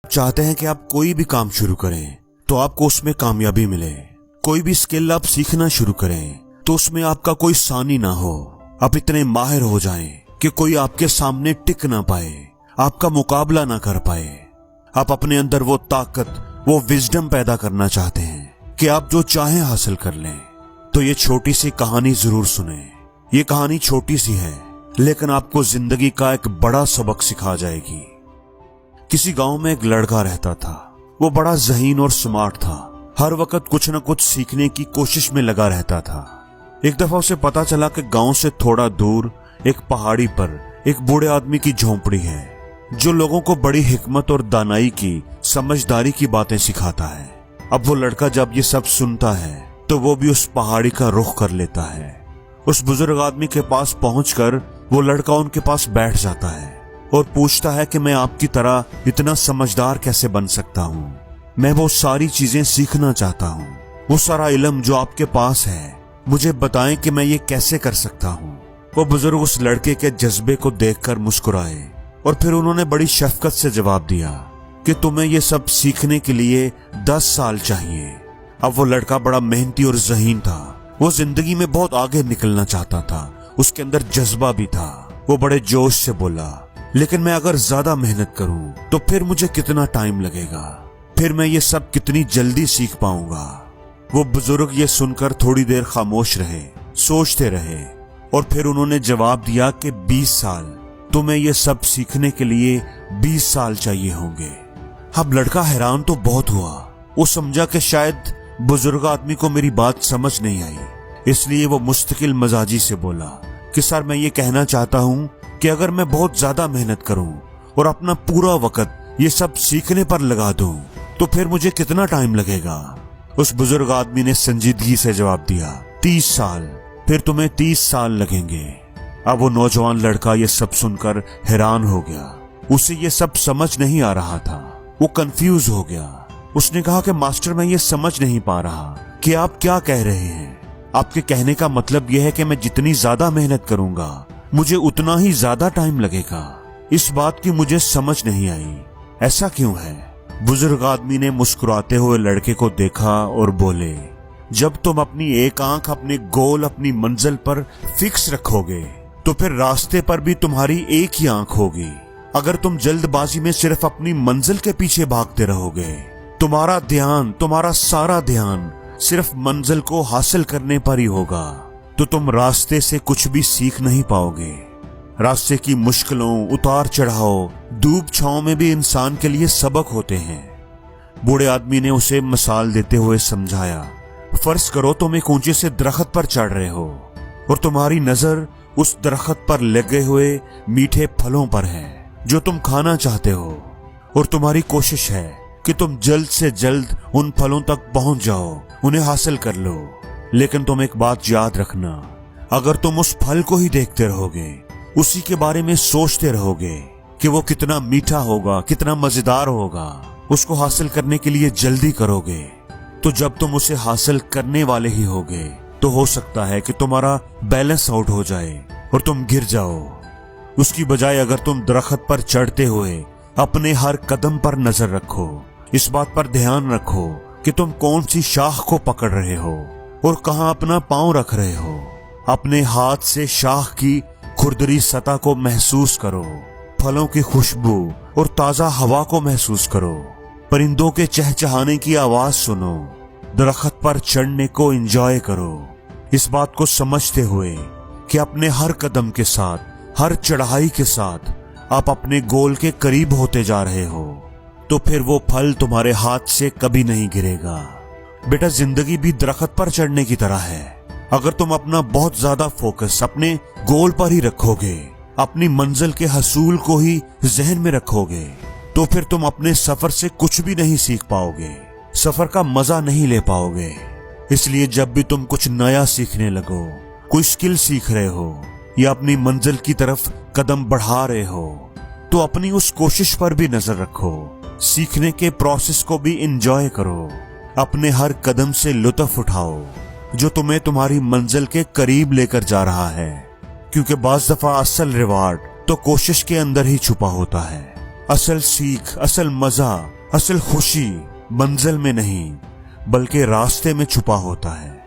चाहते हैं कि आप कोई भी काम शुरू करें तो आपको उसमें कामयाबी मिले। कोई भी स्किल आप सीखना शुरू करें तो उसमें आपका कोई सानी ना हो। आप इतने माहिर हो जाएं कि कोई आपके सामने टिक ना पाए, आपका मुकाबला ना कर पाए। आप अपने अंदर वो ताकत, वो विजडम पैदा करना चाहते हैं कि आप जो चाहें हासिल कर लें। तो ये छोटी सी कहानी जरूर सुने। ये कहानी छोटी सी है लेकिन आपको जिंदगी का एक बड़ा सबक सिखा जाएगी। किसी गांव में एक लड़का रहता था। वो बड़ा ज़हीन और स्मार्ट था। हर वक्त कुछ न कुछ सीखने की कोशिश में लगा रहता था। एक दफा उसे पता चला कि गांव से थोड़ा दूर एक पहाड़ी पर एक बूढ़े आदमी की झोंपड़ी है जो लोगों को बड़ी हिकमत और दानाई की, समझदारी की बातें सिखाता है। अब वो लड़का जब ये सब सुनता है तो वो भी उस पहाड़ी का रुख कर लेता है। उस बुजुर्ग आदमी के पास पहुंचकर वो लड़का उनके पास बैठ जाता है और पूछता है कि मैं आपकी तरह इतना समझदार कैसे बन सकता हूँ। मैं वो सारी चीजें सीखना चाहता हूँ। वो सारा इल्म जो आपके पास है मुझे बताएं कि मैं ये कैसे कर सकता हूँ। वो बुजुर्ग उस लड़के के जज्बे को देखकर मुस्कुराए और फिर उन्होंने बड़ी शफकत से जवाब दिया कि तुम्हें ये सब सीखने के लिए 10 साल चाहिए। अब वो लड़का बड़ा मेहनती और ज़हीन था। वो जिंदगी में बहुत आगे निकलना चाहता था। उसके अंदर जज्बा भी था। वो बड़े जोश से बोला, लेकिन मैं अगर ज्यादा मेहनत करूं तो फिर मुझे कितना टाइम लगेगा, फिर मैं ये सब कितनी जल्दी सीख पाऊंगा। वो बुजुर्ग ये सुनकर थोड़ी देर खामोश रहे, सोचते रहे और फिर उन्होंने जवाब दिया कि 20 साल। तुम्हें ये सब सीखने के लिए 20 साल चाहिए होंगे। अब लड़का हैरान तो बहुत हुआ। वो समझा कि शायद बुजुर्ग आदमी को मेरी बात समझ नहीं आई, इसलिए वो मुस्तकिल मजाजी से बोला कि सर, मैं ये कहना चाहता हूँ कि अगर मैं बहुत ज्यादा मेहनत करूं और अपना पूरा वक्त ये सब सीखने पर लगा दूं तो फिर मुझे कितना टाइम लगेगा। उस बुजुर्ग आदमी ने संजीदगी से जवाब दिया, 30 साल। फिर तुम्हें 30 साल लगेंगे। अब वो नौजवान लड़का ये सब सुनकर हैरान हो गया। उसे ये सब समझ नहीं आ रहा था। वो कंफ्यूज हो गया। उसने कहा कि मास्टर, मैं ये समझ नहीं पा रहा कि आप क्या कह रहे हैं। आपके कहने का मतलब यह है कि मैं जितनी ज्यादा मेहनत करूंगा मुझे उतना ही ज्यादा टाइम लगेगा। इस बात की मुझे समझ नहीं आई। ऐसा क्यों है? बुजुर्ग आदमी ने मुस्कुराते हुए लड़के को देखा और बोले, जब तुम अपनी एक आंख अपने गोल, अपनी मंजिल पर फिक्स रखोगे तो फिर रास्ते पर भी तुम्हारी एक ही आंख होगी। अगर तुम जल्दबाजी में सिर्फ अपनी मंजिल के पीछे भागते रहोगे, तुम्हारा ध्यान, तुम्हारा सारा ध्यान सिर्फ मंजिल को हासिल करने पर ही होगा, तो तुम रास्ते से कुछ भी सीख नहीं पाओगे। रास्ते की मुश्किलों, उतार चढ़ाव, धूप छांव में भी इंसान के लिए सबक होते हैं। बूढ़े आदमी ने उसे मिसाल देते हुए समझाया, फर्ज करो तुम एक ऊंचे से दरख्त पर चढ़ रहे हो और तुम्हारी नजर उस दरख्त पर लगे हुए मीठे फलों पर है जो तुम खाना चाहते हो, और तुम्हारी कोशिश है कि तुम जल्द से जल्द उन फलों तक पहुंच जाओ, उन्हें हासिल कर लो। लेकिन तुम एक बात याद रखना, अगर तुम उस फल को ही देखते रहोगे, उसी के बारे में सोचते रहोगे कि वो कितना मीठा होगा, कितना मजेदार होगा, उसको हासिल करने के लिए जल्दी करोगे, तो जब तुम उसे हासिल करने वाले ही होगे तो हो सकता है कि तुम्हारा बैलेंस आउट हो जाए और तुम गिर जाओ। उसकी बजाय अगर तुम दरख्त पर चढ़ते हुए अपने हर कदम पर नजर रखो, इस बात पर ध्यान रखो कि तुम कौन सी शाख को पकड़ रहे हो और कहां अपना पांव रख रहे हो। अपने हाथ से शाख की खुरदरी सतह को महसूस करो, फलों की खुशबू और ताजा हवा को महसूस करो, परिंदों के चहचहाने की आवाज सुनो, दरख्त पर चढ़ने को एंजॉय करो। इस बात को समझते हुए कि अपने हर कदम के साथ, हर चढ़ाई के साथ आप अपने गोल के करीब होते जा रहे हो, तो फिर वो फल तुम्हारे हाथ से कभी नहीं गिरेगा। बेटा, जिंदगी भी दरख्त पर चढ़ने की तरह है। अगर तुम अपना बहुत ज्यादा फोकस अपने गोल पर ही रखोगे, अपनी मंजिल के हसूल को ही जहन में रखोगे, तो फिर तुम अपने सफर से कुछ भी नहीं सीख पाओगे, सफर का मजा नहीं ले पाओगे। इसलिए जब भी तुम कुछ नया सीखने लगो, कोई स्किल सीख रहे हो या अपनी मंजिल की तरफ कदम बढ़ा रहे हो, तो अपनी उस कोशिश पर भी नजर रखो, सीखने के प्रोसेस को भी एंजॉय करो, अपने हर कदम से लुत्फ उठाओ जो तुम्हें तुम्हारी मंजिल के करीब लेकर जा रहा है, क्योंकि बाज़ दफा असल रिवार्ड तो कोशिश के अंदर ही छुपा होता है। असल सीख, असल मजा, असल खुशी मंजिल में नहीं बल्कि रास्ते में छुपा होता है।